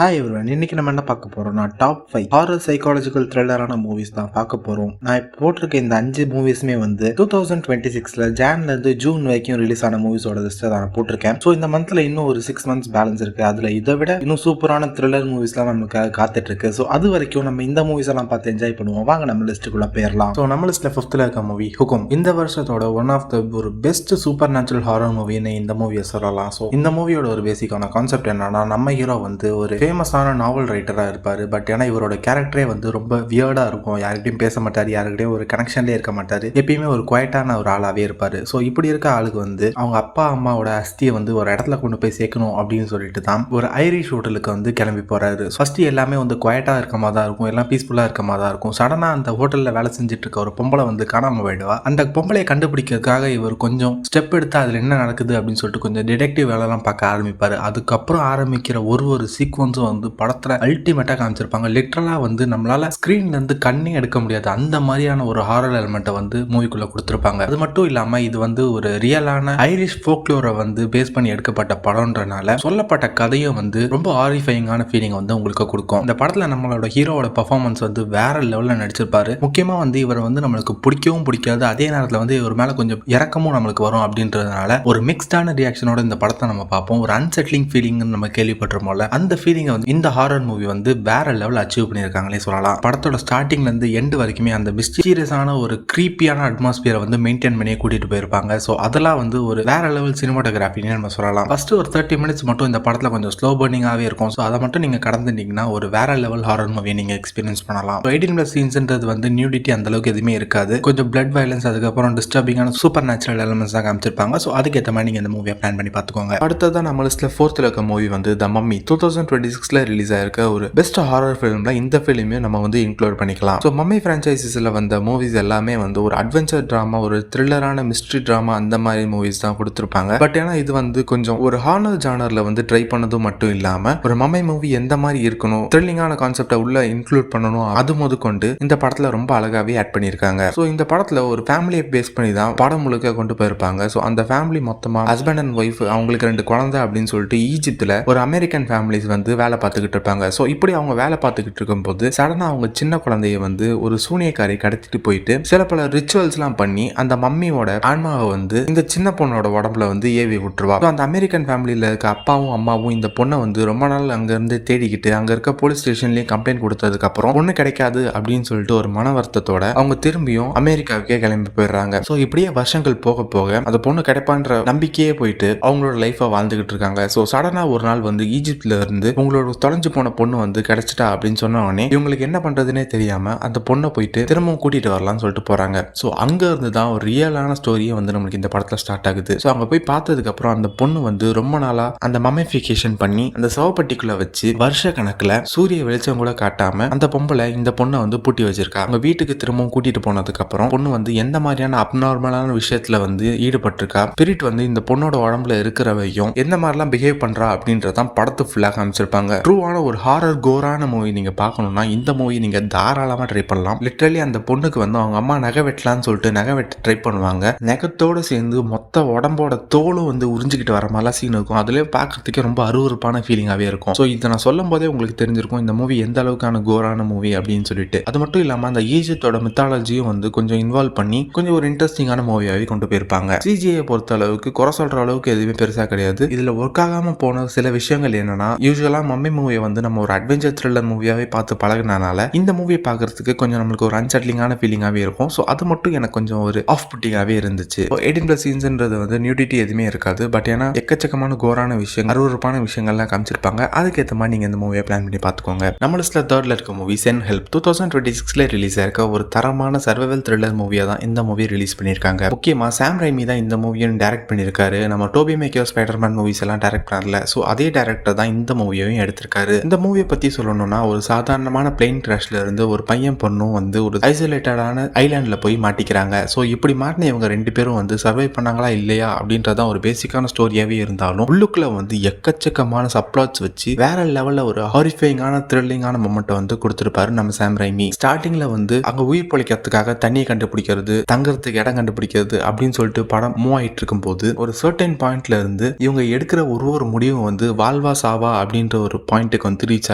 Hi everyone, இன்னைக்கு நம்ம என்ன பார்க்க போறோம்னா டாப் 5 ஹாரர் சைக்காலஜிக்கல் த்ரில்லரான மூவிஸ் தான் பார்க்க போறோம். நான் இப்போ போட்டிருக்க இந்த 5 மூவிஸுமே வந்து 2026ல ஜான்ல இருந்து ஜூன் வரைக்கும் ரிலீஸ் ஆன மூவிஸோட லிஸ்ட்டை நான் போட்டிருக்கேன். ஸோ இந்த மந்த்ல இன்னும் ஒரு 6 மந்த்ஸ் பேலன்ஸ் இருக்கு. அதுல இதை விட இன்னும் சூப்பரான த்ரில்லர் மூவிஸ்லாம் நமக்கு காத்துட்டு இருக்கு. ஸோ அது வரைக்கும் நம்ம இந்த மூவிஸ் எல்லாம் பார்த்து என்ஜாய் பண்ணுவோம். வாங்க நம்ம லிஸ்ட்டுக்குள்ள போயிடலாம். ஸோ நம்ம லிஸ்ட்ல 5th இருக்க மூவி ஹுகும். இந்த வருஷத்தோட ஒன் ஆஃப் த ஒரு பெஸ்ட் சூப்பர் நேச்சுரல் ஹாரர் மூவின்னு இந்த மூவியை சொல்லலாம். ஸோ இந்த மூவியோட ஒரு பேசிக்கான கான்செப்ட் என்னன்னா, நம்ம ஹீரோ வந்து ஒரு ஃபேமஸான நாவல் ரைட்டராக இருப்பார். பட் ஏன்னா இவரோட கேரக்டரே வந்து ரொம்ப வியர்டாக இருக்கும். யார்கிட்டையும் பேச மாட்டார், யாருக்கிட்டையும் ஒரு கனெக்ஷன்லேயே இருக்க மாட்டார். எப்பயுமே ஒரு குவைட்டான ஒரு ஆளாகவே இருப்பார். ஸோ இப்படி இருக்க ஆளுக்கு வந்து அவங்க அப்பா அம்மாவோட அஸ்தியை வந்து ஒரு இடத்துல கொண்டு போய் சேர்க்கணும் அப்படின்னு சொல்லிட்டு தான் ஒரு ஐரிஷ் ஹோட்டலுக்கு வந்து கிளம்பி போகிறாரு. ஃபர்ஸ்ட் எல்லாமே வந்து குவைட்டாக இருக்க மாதிரி தான் இருக்கும், எல்லாம் பீஸ்ஃபுல்லாக இருக்க மாதிரி தான் இருக்கும். சடனாக அந்த ஹோட்டலில் வேலை செஞ்சுட்டு இருக்க ஒரு பொம்பளை வந்து காணாமல் போயிடுவா. அந்த பொம்பளையை கண்டுபிடிக்கிறதுக்காக இவர் கொஞ்சம் ஸ்டெப் எடுத்து அதில் என்ன நடக்குது அப்படின்னு சொல்லிட்டு கொஞ்சம் டிடெக்டிவ் வேலைலாம் பார்க்க ஆரம்பிப்பார். அதுக்கப்புறம் ஆரம்பிக்கிற ஒரு சீக்வன்ஸும் வந்து படத்துல அல்டிமேட்டா காமிச்சிருப்பாங்க. லிட்டரலா வந்து நம்மளால ஸ்கிரீன்ல இருந்து கண்ணே எடுக்க முடியாது, அந்த மாதிரியான ஒரு ஹாரர் எலிமெண்ட்டை வந்து மூவிக்குள்ள கொடுத்துருப்பாங்க. அது மட்டும் இல்லாம இது வந்து ஒரு ரியலான ஐரிஷ் ஃபோக்லோரை வந்து பேஸ் பண்ணி எடுக்கப்பட்ட படம்ன்றனால சொல்லப்பட்ட கதையும் வந்து ரொம்ப ஹாரிஃபைங்கான ஃபீலிங் வந்து உங்களுக்கு கொடுக்கும். இந்த படத்துல நம்மளோட ஹீரோவோட பெர்ஃபார்மன்ஸ் வந்து வேற லெவல்ல நடிச்சிருப்பாரு. முக்கியமா வந்து இவர் வந்து நம்மளுக்கு பிடிக்கவும் பிடிக்காது, அதே நேரத்தில் வந்து இவர் மேல கொஞ்சம் இறக்கமும் நம்மளுக்கு வரும். அப்படின்றதுனால ஒரு மிக்ஸ்டான ரியாக்ஷனோட இந்த படத்தை நம்ம பார்ப்போம். ஒரு அன்செட்லிங் ஃபீலிங் நம்ம கேள்விப்பட்டிருப்போம்ல, அந்த ஃபீலிங்கை வந்து இந்த ஹாரர் மூவி வந்து வேற லெவல் அச்சீவ் பண்ணியிருக்காங்களே சொல்லலாம். படத்தோட ஸ்டார்டிங்ல இருந்து எண்ட் வரைக்குமே அந்த மிஸ்டீரியஸான ஒரு கிரீப்பியான அட்மாஸ்பியரை வந்து மெயின்டைன் பண்ணி கூட்டிட்டு போயிருப்பாங்க. ஸோ அதெல்லாம் வந்து ஒரு வேற லெவல் சினிமாட்டோகிராஃபின்னு நம்ம சொல்லலாம். ஃபர்ஸ்ட் ஒரு 30 மினிட்ஸ் மட்டும் இந்த படத்துல கொஞ்சம் ஸ்லோ பர்னிங்காகவே இருக்கும். ஸோ அதை மட்டும் நீங்க கடந்துட்டீங்கன்னா ஒரு வேற லெவல் ஹாரர் மூவியை நீங்க எக்ஸ்பீரியன்ஸ் பண்ணலாம். 18+ சீன்ஸ்ன்றது வந்து நியூடிட்டி அந்த அளவுக்கு எதுவுமே இருக்காது. கொஞ்சம் பிளட் வயலன்ஸ், அதுக்கப்புறம் டிஸ்டர்பிங்கான சூப்பர் நேச்சுரல் எலிமெண்ட்ஸ் தான் காமிச்சிருப்பாங்க. ஸோ அதுக்கேற்ற மாதிரி நீங்க இந்த மூவியை பிளான் பண்ணி பார்த்துக்கோங்க. அடுத்ததான் நம்ம லிஸ்ட்ல 4th இருக்க மூவி வந்து த மம்மி. 2026ல ரிலீஸ் ஆயிருக்க ஒரு பெஸ்ட் ஹாரர் ஃபிலிம்ல இந்த ஃபிலிமையும் நம்ம வந்து இன்க்ளூட் பண்ணிக்கலாம். ஸோ மம்மி ஃப்ரான்ச்சைசிஸ்ல வந்த மூவிஸ் எல்லாமே வந்து ஒரு அட்வென்ச்சர் ட்ராமா, ஒரு த்ரில்லரான மிஸ்ட்ரி ட்ராமா அந்த மாதிரி மூவிஸ் தான் கொடுத்துருப்பாங்க. பட் ஏன்னா இது வந்து கொஞ்சம் ஒரு ஹாரர் ஜானர்ல வந்து ட்ரை பண்ணதும் மட்டும் இல்லாம ஒரு மம்மி மூவி எந்த மாதிரி இருக்கணும், த்ரில்லிங்கான கான்செப்டை உள்ள இன்க்ளூட் பண்ணணும், அது முதற்கொண்டு இந்த படத்துல ரொம்ப அழகாவே ஆட் பண்ணியிருக்காங்க. ஸோ இந்த படத்துல ஒரு ஃபேமிலியை பேஸ் பண்ணி தான் படம் முழுக்க கொண்டு போயிருப்பாங்க. ஸோ அந்த ஃபேமிலி மொத்தமா ஹஸ்பண்ட் அண்ட் ஒய்ஃப், அவங்களுக்கு 2 குழந்தை அப்படின்னு சொல்லிட்டு ஈஜிப்துல ஒரு அமெரிக்கன் ஃபேமிலிஸ் வந்து வேலை பார்த்துக்கிட்டு இருப்பாங்க. ஸோ இப்படி அவங்க வேலை பார்த்துக்கிட்டு இருக்கும்போது சடனா அவங்க சின்ன குழந்தைய வந்து ஒரு சூனியக்காரி கடத்திட்டு போயிட்டு சில பல ரிச்சுவல்ஸ்லாம் பண்ணி அந்த மம்மியோட ஆன்மாவை வந்து இந்த சின்ன பொண்ணோட உடம்புல வந்து ஏவி விட்டுருவா. அந்த அமெரிக்கன் ஃபேமிலியில இருக்க அப்பாவும் அம்மாவும் இந்த பொண்ணை வந்து ரொம்ப நாள் அங்க இருந்து தேடிக்கிட்டு அங்க இருக்க போலீஸ் ஸ்டேஷன்லயும் கம்ப்ளைண்ட் கொடுத்ததுக்கு அப்புறம் பொண்ணு கிடைக்காது அப்படின்னு சொல்லிட்டு ஒரு மன வருத்தத்தோட அவங்க திரும்பியும் அமெரிக்காவுக்கே கிளம்பி போயிடுறாங்க. ஸோ இப்படியே வருஷங்கள் போக போக அந்த பொண்ணு கிடைப்பான்ற நம்பிக்கையே போயிட்டு அவங்களோட லைஃபை வாழ்ந்துகிட்டு இருக்காங்க. ஸோ சடனா ஒரு நாள் வந்து ஈஜிப்ட்ல இருந்து உங்களோட தொலைஞ்சு போன பொண்ணு வந்து கிடைச்சிட்டா அப்படின்னு சொன்ன உடனே இவங்களுக்கு என்ன பண்றதுன்னே தெரியாம அந்த பொண்ணை போயிட்டு திரும்பவும் கூட்டிட்டு வரலாம்னு சொல்லிட்டு போறாங்க. ஸோ அங்க இருந்து தான் ஒரு ரியலான ஸ்டோரியே வந்து நம்மளுக்கு இந்த படத்துல ஸ்டார்ட் ஆகுது. ஸோ அங்க போய் பார்த்ததுக்கு அப்புறம் அந்த பொண்ணு வந்து ரொம்ப நாளா அந்த மம்மிஃபிகேஷன் பண்ணி அந்த சவப்பட்டிக்குள்ள வச்சு வருஷ கணக்குல சூரிய வெளிச்சம் கூட காட்டாம அந்த பொம்பளை இந்த பொண்ணை வந்து பூட்டி வச்சிருக்கா. அவங்க வீட்டுக்கு திரும்பவும் கூட்டிட்டு போனதுக்கு அப்புறம் பொண்ணு வந்து எந்த மாதிரியான அப்நார்மலான விஷயத்துல வந்து ஈடுபட்டிருக்கா, ஸ்பிரிட் வந்து இந்த பொண்ணோட உடம்புல இருக்கிறவையும் எந்த மாதிரிலாம் பிஹேவ் பண்றா அப்படின்றதான் படத்து ஃபுல்லா காமிச்சிருப்பாங்க. ட்ரூவான ஒரு ஹாரர் கோரான மூவி நீங்க பார்க்கணும்னா இந்த மூவி நீங்க தாராளமா ட்ரை பண்ணலாம். லிட்டரலி அந்த பொண்ணுக்கு வந்து அவங்க அம்மா நகை வெட்டலான்னு சொல்லிட்டு நகை வெட்ட ட்ரை பண்ணுவாங்க. நகத்தோட சேர்ந்து மொத்த உடம்போட தோலும் வந்து உறிஞ்சிக்கிட்டு வர மாதிரிலாம் சீன் இருக்கும். அதுலேயே பார்க்கறதுக்கே ரொம்ப அருவருப்பான ஃபீலிங்காகவே இருக்கும். ஸோ இதை நான் சொல்லும் போதே உங்களுக்கு தெரிஞ்சிருக்கும் இந்த மூவி எந்த அளவுக்கான கோரான மூவி அப்படின்னு சொல்லிட்டு. அது மட்டும் இல்லாமல் அந்த ஈஜிப்டோட மித்தாலஜியும் வந்து கொஞ்சம் இன்வால்வ் பண்ணி கொஞ்சம் ஒரு இன்ட்ரெஸ்டிங்கான மூவியாகவே கொண்டு போயிருப்பாங்க. சிஜிஐ பொறுத்த அளவுக்கு குறை சொல்ற அளவுக்கு எதுவுமே பெருசா கிடையாது. இதுல ஒர்க் ஆகாம போன சில விஷயங்கள் என்னன்னா, யூஸ்வலா மம்மி மூவியை வந்து நம்ம ஒரு அட்வென்ச்சர் த்ரில்லர் மூவியாவே பார்த்து பழகினால இந்த மூவியை பார்க்கறதுக்கு கொஞ்சம் நம்மளுக்கு ஒரு அன்செட்லிங்கான ஃபீலிங்காகவே இருக்கும். ஸோ அது மட்டும் எனக்கு கொஞ்சம் ஒரு ஆஃப் புட்டிங்காகவே இருந்துச்சு. 18+ சீன்ஸ்ன்றது வந்து நியூடிட்டி எதுவுமே இருக்காது. பட் ஏன்னா எக்கச்சக்கமான கோரான விஷயம், அருவருப்பான விஷயங்கள்லாம் காமிச்சிருப்பாங்க. அதுக்கேற்ற மாதிரி நீங்க இந்த மூவியை பிளான் பண்ணி பார்த்துக்கோங்க. நம்ம லிஸ்ட்ல 3rd இருக்க மூவி சென் ஹெல்ப். 2026ல ரிலீஸ் ஆயிருக்க ஒரு தரமான சர்வைவல் த்ரில்லர் மூவியா தான் இந்த மூவி ரிலீஸ் பண்ணியிருக்காங்க. முக்கியமா சாம் ரைமி தான் இந்த மூவியை டைரக்ட் பண்ணியிருக்காரு. நம்ம டோபி மேக்கர் ஸ்பைடர்மேன் மூவிஸ் எல்லாம் டைரக்ட் பண்ணல. ஸோ அதே டைரக்டர் தான் இந்த மூவியையும் எடுத்திருக்காரு. இந்த மூவியை பத்தி சொல்லணும்னா, ஒரு சாதாரணமான பிளேன் கிராஷ்ல இருந்து ஒரு பையன் பொண்ணும் வந்து ஒரு ஐசோலேட்டடான ஐலாண்ட்ல போய் மாட்டிக்கிறாங்க. ஸோ இப்படி மாட்டின இவங்க 2 பேரும் வந்து சர்வை பண்ணாங்களா இல்லையா அப்படின்றதான் ஒரு பேசிக்கான ஸ்டோரியாவே இருந்தாலும் உள்ளுக்குள்ள வந்து எக்கச்சக்கமான சப்ளாட்ஸ் வச்சு வேற லெவல்ல ஒரு ஹாரிஃபைங்கான த்ரில்லிங்கான மொமெண்ட்டை வந்து கொடுத்திருப்பாரு நம்ம சாம் ரைமி. ஸ்டார்டிங்ல வந்து அங்க உயிர் பொழைக்கிறதுக்காக தண்ணியை கண்டுபிடிக்கிறது, தங்கறதுக்கு இடம் கண்டுபிடிக்கிறது அப்படின்னு சொல்லிட்டு படம் மூவ் ஆயிட்டு இருக்கும் போது ஒரு சர்டன் பாயிண்ட்ல இருந்து இவங்க எடுக்கிற ஒரு முடிவும் வந்து வாழ்வா சாவா அப்படின்ற ஒரு பாயிண்ட்டுக்கு வந்து ரீச்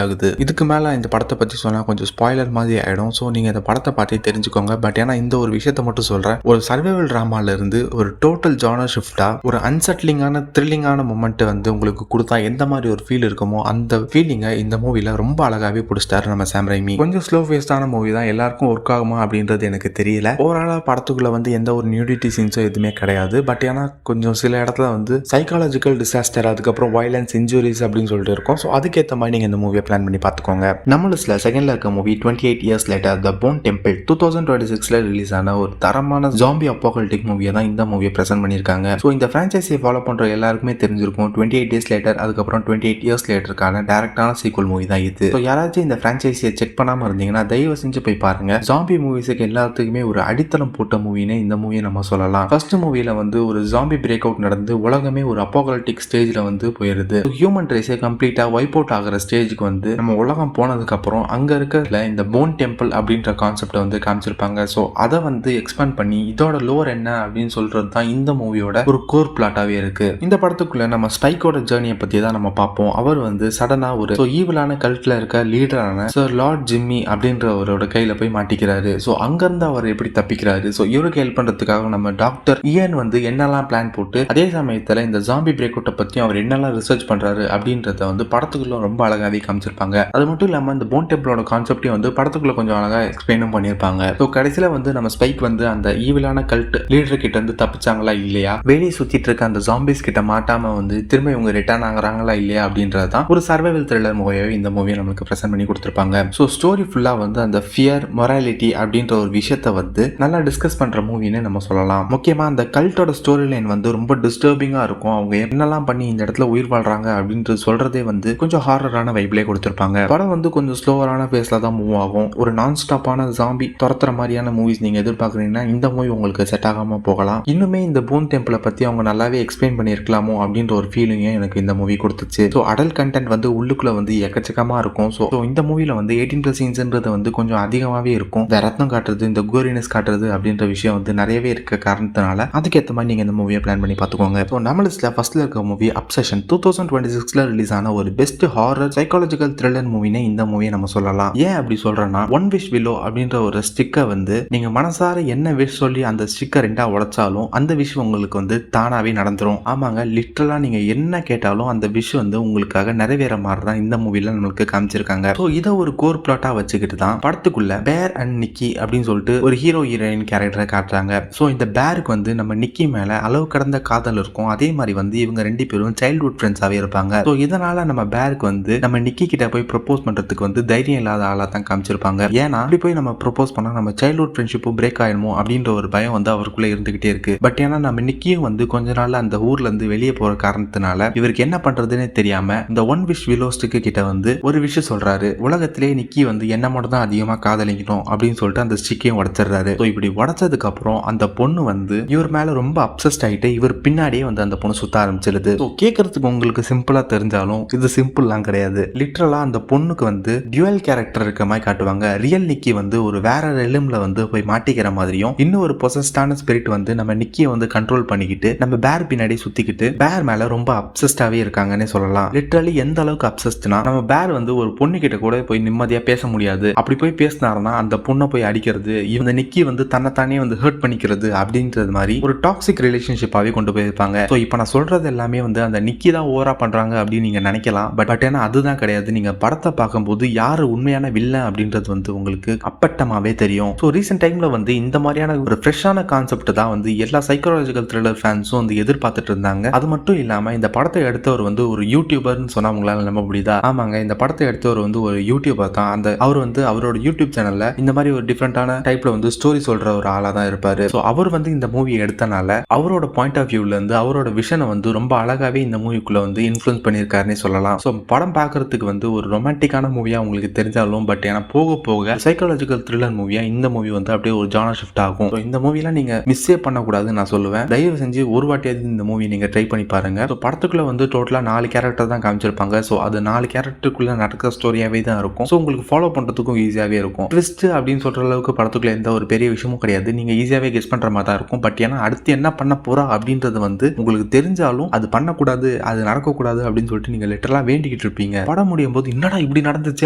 ஆகுது. இதுக்கு மேலே இந்த படத்தை பற்றி சொன்னால் கொஞ்சம் ஸ்பாய்லர் மாதிரி ஆகிடும். ஸோ நீங்கள் இந்த படத்தை பார்த்தே தெரிஞ்சுக்கோங்க. பட் ஏன்னா இந்த ஒரு விஷயத்த மட்டும் சொல்கிறேன், ஒரு சர்வைவல் ட்ராமாலேருந்து ஒரு டோட்டல் ஜானர் ஷிஃப்டாக ஒரு அன்செட்லிங்கான த்ரில்லிங்கான மொமெண்ட்டை வந்து உங்களுக்கு கொடுத்தா எந்த மாதிரி ஒரு ஃபீல் இருக்குமோ அந்த ஃபீலிங்கை இந்த மூவியில் ரொம்ப அழகாகவே பிடிச்சிட்டாரு நம்ம சாம் ரைமி. கொஞ்சம் ஸ்லோ ஃபேஸ்டான மூவி தான், எல்லாருக்கும் ஒர்க் ஆகுமா அப்படின்றது எனக்கு தெரியல. ஓவராலாக படத்துக்குள்ளே வந்து எந்த ஒரு நியூடிட்டி சீன்ஸோ எதுவுமே கிடையாது. பட் ஏன்னா கொஞ்சம் சில இடத்துல வந்து சைக்காலஜிக்கல் டிசாஸ்டர், அதுக்கப்புறம் வயலன்ஸ், இன்ஜுரிஸ் அப்படின்னு சொல்லிட்டு இருக்கும். ஸோ அதுக்கேற்ற மாதிரி நீங்கள் இந்த மூவியை பிளான் பண்ணி பார்த்துக்கோங்க. நம்ம லிஸ்ட்டில் செகண்டில் இருக்க மூவி 28 இயர்ஸ் லேட்டர் த போன் டெம்பிள் 2026 ரிலீஸ் ஆன ஒரு தரமான ஜாம்பி அப்பாகல்டிக் மூவியை தான் இந்த மூவியை ப்ரெசென்ட் பண்ணியிருக்காங்க. ஸோ இந்த ஃப்ரான்ச்சைஸியை ஃபாலோ பண்ணுற எல்லாருக்குமே தெரிஞ்சிருக்கும் 28 டேஸ் லேட்டர், அதுக்கப்புறம் 28 இயர்ஸ் லேட்டருக்கான டேரக்டான சீக்வல் மூவி தான் இது. ஸோ யாராச்சும் இந்த ஃப்ரான்ச்சைஸியை செக் பண்ணாமல் இருந்தீங்கன்னா தயவு செஞ்சு போய் பாருங்க. ஜாம்பி மூவிஸுக்கு எல்லாத்துக்குமே ஒரு அடித்தளம் போட்ட மூவின்னு இந்த மூவியை நம்ம சொல்லலாம். ஃபர்ஸ்ட் மூவியில் வந்து ஒரு ஜாம்பி பிரேக் அவுட் நடந்து உலகமே ஒரு அப்பாகல்டிக் ஸ்டேஜில் வந்து போயிருது. ஹியூமன் ரேஸே கம்ப்ளீட்டாக வைப் அவுட் ஆகிற ஸ்டேஜுக்கு வந்து நம்ம உலகம் போனதுக்கப்புறம் அங்கே இருக்கிற இந்த போன் டெம்பிள் அப்படின்ற கான்செப்டை வந்து காமிச்சிருப்பாங்க. ஸோ அதை வந்து எக்ஸ்பேண்ட் பண்ணி இதோட லோர் என்ன அப்படின்னு சொல்றது தான் இந்த மூவியோட ஒரு கோர் பிளாட்டாகவே இருக்கு. இந்த படத்துக்குள்ள நம்ம ஸ்பைக்கோட ஜேர்னியை பற்றி தான் நம்ம பார்ப்போம். அவர் வந்து சடனாக ஒரு ஈவிலான கல்ட்டில் இருக்க லீடரான சர் லார்ட் ஜிம்மி அப்படின்றவரோட கையில் போய் மாட்டிக்கிறாரு. ஸோ அங்கேருந்து அவர் எப்படி தப்பிக்கிறாரு, ஸோ இவருக்கு ஹெல்ப் பண்ணுறதுக்காக நம்ம டாக்டர் இயன் வந்து என்னெல்லாம் பிளான் போட்டு அதே சமயத்தில் இந்த ஜாம்பி பிரேக் அவுட்டை பற்றி அவர் என்னெல்லாம் ரிசர்ச் பண்ணுறாரு அப்படின்றத வந்து படத்துக்குள்ள ரொம்ப அழகாகவே காமிச்சிருப்பாங்க. அது மட்டும் இல்லாமல் இந்த போன் டெம்பிளோட கான்செப்டையும் வந்து படத்துக்குள்ள கொஞ்சம் அழகாக எக்ஸ்பிளைனும் பண்ணியிருப்பாங்க. ஸோ கடைசியில் வந்து நம்ம ஸ்பைக் வந்து அந்த ஈவிலான கல்ட் லீடர் கிட்ட இருந்து தப்பிச்சாங்களா இல்லையா, வெளியே சுற்றிட்டு இருக்க அந்த ஜாம்பிஸ் கிட்ட மாட்டாம வந்து திரும்ப இவங்க ரிட்டர்ன் ஆகுறாங்களா இல்லையா அப்படின்றது தான் ஒரு சர்வைவல் த்ரில்லர் மூவியாவே இந்த மூவியை நமக்கு ப்ரெசென்ட் பண்ணி கொடுத்துருப்பாங்க. ஸோ ஸ்டோரி ஃபுல்லாக வந்து அந்த ஃபியர், மொராலிட்டி அப்படின்ற ஒரு விஷயத்தை வந்து நல்லா டிஸ்கஸ் பண்ணுற மூவின்னு நம்ம சொல்லலாம். முக்கியமாக அந்த கல்ட்டோட ஸ்டோரி லைன் வந்து ரொம்ப டிஸ்டர்பிங்காக இருக்கும். அவங்க என்னெல்லாம் பண்ணி இந்த இடத்துல உயிர் வாழ்றாங்க அப்படின்றது சொல்றதே வந்து கொஞ்சம் ஹாரரான வைப்லேயே கொடுத்துருப்பாங்க. படம் வந்து கொஞ்சம் ஸ்லோவரான பேஸ்ல தான் மூவ் ஆகும். ஒரு நான் ஸ்டாப்பான ஜாம்பி துரத்துற மாதிரியான மூவிஸ் நீங்க எதிர்பார்க்குறீங்கன்னா இந்த மூவி உங்களுக்கு செட் ஆகாம போகலாம். இன்னுமே இந்த போன் டெம்பிளை பத்தி அவங்க நல்லாவே எக்ஸ்பிளைன் பண்ணியிருக்கலாமோ அப்படின்ற ஒரு ஃபீலிங்கே எனக்கு இந்த மூவி கொடுத்துச்சு. ஸோ அடல்ட் கண்டென்ட் வந்து உள்ளுக்குள்ள வந்து எக்கச்சக்கமா இருக்கும். ஸோ இந்த மூவில வந்து 18+ சீன்ஸ்ன்றது வந்து கொஞ்சம் அதிகமாகவே இருக்கும். இந்த ரத்தம் காட்டுறது, இந்த கோரினஸ் காட்டுறது அப்படின்ற விஷயம் வந்து நிறையவே இருக்க காரணத்தினால அதுக்கேற்ற மாதிரி நீங்க இந்த மூவியை பிளான் பண்ணி பார்த்துக்கோங்க. ஸோ நம்ம லிஸ்ட்ல ஃபர்ஸ்ட்ல இருக்க மூவி அப்சஷன் 2026 ரிலீஸ் ஆன ஒரு பெஸ்ட் ஹாரர் சைக்காலஜிக்கல் த்ரில்லர் மூவினே இந்த மூவியை நம்ம சொல்லலாம். ஏன் அப்படி சொல்றேன்னா, ஒன் விஷ் வில்லோ அப்படின்ற ஒரு ஸ்டிக்கை வந்து நீங்க மனசார என்ன விஷ் சொல்லி அந்த ஸ்டிக்கை ரெண்டா உடைச்சாலும் அந்த விஷ் உங்களுக்கு வந்து தானாவே நடந்துரும். ஆமாங்க, லிட்டரலா நீங்க என்ன கேட்டாலும் அந்த விஷ் வந்து உங்களுக்காக நிறைவேற மாதிரி தான் இந்த மூவில நம்மளுக்கு காமிச்சிருக்காங்க. ஸோ இதை ஒரு கோர் பிளாட்டா வச்சுக்கிட்டு தான் படத்துக்குள்ள பேர் அண்ட் நிக்கி அப்படின்னு சொல்லிட்டு ஒரு ஹீரோ ஹீரோயின் கேரக்டரை காட்டுறாங்க. ஸோ இந்த பேருக்கு வந்து நம்ம நிக்கி மேல அளவு கடந்த காதல் இருக்கும். அதே மாதிரி வந்து இவங்க ரெண்டு பேரும் சைல்ட்ஹுட் ஃப்ரெண்ட்ஸாவே இருப்பாங்க. ஸோ இதனால நம்ம பேருக்கு வந்து நம்ம நிக்கி கிட்ட போய் ப்ரப்போஸ் பண்றதுக்கு வந்து தைரியம் இல்லாத ஆளா தான் காமிச்சிருப்பாங்க. ஏன்னா அப்படி போய் நம்ம ப்ரப்போஸ் பண்ணா நம்ம சைல்ட்ஹுட் ஃப்ரெண்ட்ஷிப்பும் பிரேக் ஆயிடுமோ அப்படின்ற ஒரு பயம் வந்து அவருக்குள்ள இருந்துகிட்டே இருக்கு. பட் ஏன்னா நம்ம நிக்கியும் வந்து கொஞ்ச நாள் அந்த ஊர்ல இருந்து வெளியே போற காரணத்தினால இவருக்கு என்ன பண்றதுன்னு தெரியாம இந்த ஒன் விஷ் விலோஸ்டுக்கு கிட்ட வந்து ஒரு விஷயம் சொல்றாரு. உலகத்திலே நிக்கி வந்து என்ன மட்டும் தான் அதிகமா காதலிக்கணும் அப்படின்னு சொல்லிட்டு அந்த ஸ்டிக்கையும் உடைச்சிடுறாரு. ஸோ இப்படி உடைச்சதுக்கு அப்புறம் அந்த பொண்ணு வந்து இவர் மேல ரொம்ப அப்சஸ்ட் ஆயிட்டு இவர் பின்னாடியே வந்து அந்த பொண்ணு சுத்த ஆரம்பிச்சிருது. ஸோ கேட்கறதுக்கு உங்களுக்கு சிம்பிளா தெரிஞ்சாலும் இது சிம்பிள்லாம் கிடையாது. லிட்டரலா அந்த பொண்ணுக்கு வந்து டியூவல் கேரக்டர் இருக்க மாதிரி காட்டுவாங்க. ரியல் நிக்கி வந்து ஒரு வேற ரெலிம்ல வந்து போய் மாட்டிக்கிற மாதிரியும், இன்னும் ஒரு பொசஸ்டான ஸ்பிரிட் வந்து நம்ம நிக்கியை வந்து கண்ட்ரோல் பண்ணிக்கிட்டு நம்ம பேர் பின்னாடி சுத்திக்கிட்டு பேர் மேல ரொம்ப அப்சஸ்டாவே இருக்காங்கன்னு சொல்லலாம். லிட்டரலி எந்த அளவுக்கு அப்சஸ்ட்னா, நம்ம பேர் வந்து ஒரு பொண்ணு கிட்ட கூட போய் நிம்மதியா பேச முடியாது. அப்படி போய் பேசினாருன்னா அந்த பொண்ணை போய் அடிக்கிறது, இந்த நிக்கி வந்து தன்னைத்தானே வந்து ஹர்ட் பண்ணிக்கிறது அப்படின்றது மாதிரி ஒரு டாக்ஸிக் ரிலேஷன்ஷிப்பாவே கொண்டு போயிருப்பாங்க. ஸோ இப்போ நான் சொல்றது எல்லாமே வந்து அந்த நிக்கி தான் ஓவரா பண்றாங்க அப்படின்னு நீங்க நினைக்கலாம். பட் ஏன்னா அதுதான் கிடையாது. நீங்க படத்தை பார்க்கும்போது யாரு உண்மையான வில்லன் அப்படின்றது வந்து உங்களுக்கு அப்பட்டமாவே தெரியும். ஸோ ரீசெண்ட் டைம்ல வந்து இந்த மாதிரியான ஒரு ஃப்ரெஷ்ஷான கான்செப்ட் தான் வந்து எல்லா சைக்காலஜிக்கல் த்ரில்லர் ஃபேன்ஸும் வந்து எதிர்பார்த்துட்டு இருந்தாங்க. அது மட்டும் இல்லாம இந்த படத்தை எடுத்தவர் வந்து ஒரு யூடியூபர்னு சொன்னா உங்களால நம்ப முடியுதா? ஆமாங்க, இந்த படத்தை எடுத்தவர் வந்து ஒரு யூடியூபர் தான். அந்த அவர் வந்து அவரோட யூடியூப் சேனல்ல இந்த மாதிரி ஒரு டிஃப்ரெண்டான டைப்ல வந்து ஸ்டோரி சொல்ற ஒரு ஆளா தான் இருப்பாரு. ஸோ அவர் வந்து இந்த மூவியை எடுத்தனால அவரோட பாயிண்ட் ஆஃப் வியூல இருந்து அவரோட விஷனை வந்து ரொம்ப அழகாவே இந்த மூவிக்குள்ள வந்து இன்ஃப்ளூயன்ஸ் பண்ணியிருக்காருன்னு சொல்லலாம். ஸோ படம் பார்க்கறதுக்கு வந்து ஒரு ரொமான்டிக்கான மூவியா உங்களுக்கு தெரிஞ்சாலும் பட் ஏன்னா போக போக சைக்காலஜிக்கல் த்ரில்லர் மூவியா இந்த மூவி வந்து அப்படியே ஒரு ஜானர் ஷிஃப்ட் ஆகும். ஸோ இந்த மூவிலாம் நீங்க மிஸ்ஸே பண்ணக்கூடாதுன்னு நான் சொல்லுவேன். தயவு செஞ்சு ஒரு வாட்டியாவது இந்த மூவி நீங்க ட்ரை பண்ணி பாருங்க. ஸோ படத்துக்குள்ள வந்து டோட்டலா 4 கேரக்டர் தான் காமிச்சிருப்பாங்க. ஸோ அது 4 கேரக்டருக்குள்ள நடக்கிற ஸ்டோரியாவே தான் இருக்கும். ஸோ உங்களுக்கு ஃபாலோ பண்றதுக்கும் ஈஸியாவே இருக்கும். ட்விஸ்ட் அப்படின்னு சொல்ற அளவுக்கு படத்துக்குள்ள எந்த ஒரு பெரிய விஷயமும் கிடையாது. நீங்க ஈஸியாவே கெஸ் பண்ற மாதிரி தான் இருக்கும். பட் ஏன்னா அடுத்து என்ன பண்ண போறா அப்படின்றது வந்து உங்களுக்கு தெரிஞ்சாலும் அது பண்ணக்கூடாது, அது நடக்கக்கூடாது அப்படின்னு சொல்லிட்டு நீங்க லிட்டரலா வேண்டி வேண்டிக்கிட்டு இருப்பீங்க. படம் முடியும் போது என்னடா இப்படி நடந்துச்சு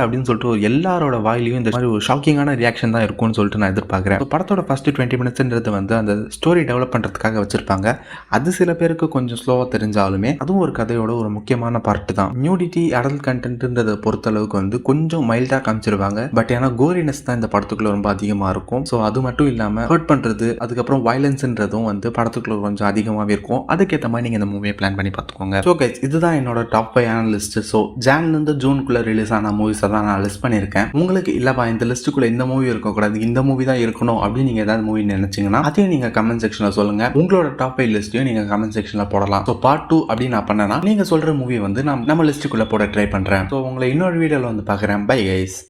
அப்படின்னு சொல்லிட்டு எல்லாரோட வாயிலையும் இந்த மாதிரி ஒரு ஷாக்கிங்கான ரியாக்ஷன் தான் இருக்கும்னு சொல்லிட்டு நான் எதிர்பார்க்குறேன். படத்தோட ஃபர்ஸ்ட் 20 மினிட்ஸ்ன்றது வந்து அந்த ஸ்டோரி டெவலப் பண்ணுறதுக்காக வச்சிருப்பாங்க. அது சில பேருக்கு கொஞ்சம் ஸ்லோவாக தெரிஞ்சாலுமே அதுவும் ஒரு கதையோட ஒரு முக்கியமான பார்ட் தான். நியூடிட்டி அடல்ட் கண்டென்ட்ன்றதை பொறுத்தளவுக்கு வந்து கொஞ்சம் மைல்டாக காமிச்சிருவாங்க. பட் ஏன்னா கோரினஸ் தான் இந்த படத்துக்குள்ள ரொம்ப அதிகமாக இருக்கும். ஸோ அது மட்டும் இல்லாமல் ஹர்ட் பண்ணுறது அதுக்கப்புறம் வயலன்ஸ்ன்றதும் வந்து படத்துக்குள்ள கொஞ்சம் அதிகமாகவே இருக்கும். அதுக்கேற்ற மாதிரி நீங்கள் இந்த மூவியை பிளான் பண்ணி பார்த்துக்கோங்க. ஸோ கைஸ், இதுதான் என்னோட டாப் 5 லிஸ்ட். ஸோ ஜான்லேருந்து ஜூனுக்குள்ள ரிலீஸ் ஆன மூவிஸை தான் நான் லிஸ்ட் பண்ணியிருக்கேன். உங்களுக்கு இல்லப்பா இந்த லிஸ்ட்டுக்குள்ள இந்த மூவி இருக்கக்கூடாது, இந்த மூவி தான் இருக்கணும் அப்படின்னு நீங்கள் ஏதாவது மூவி நினைச்சீங்கன்னா அதையும் நீங்கள் கமெண்ட் செக்ஷனில் சொல்லுங்கள். உங்களோட டாப் 5 லிஸ்ட்டையும் நீங்கள் கமெண்ட் செக்ஷனில் போடலாம். ஸோ பார்ட் 2 அப்படின்னு நான் பண்ணேன்னா நீங்கள் சொல்கிற மூவி வந்து நம்ம லிஸ்ட்டுக்குள்ளே போட ட்ரை பண்ணுறேன். ஸோ உங்களை இன்னொரு வீடியோவில் வந்து பார்க்குறேன். Bye guys.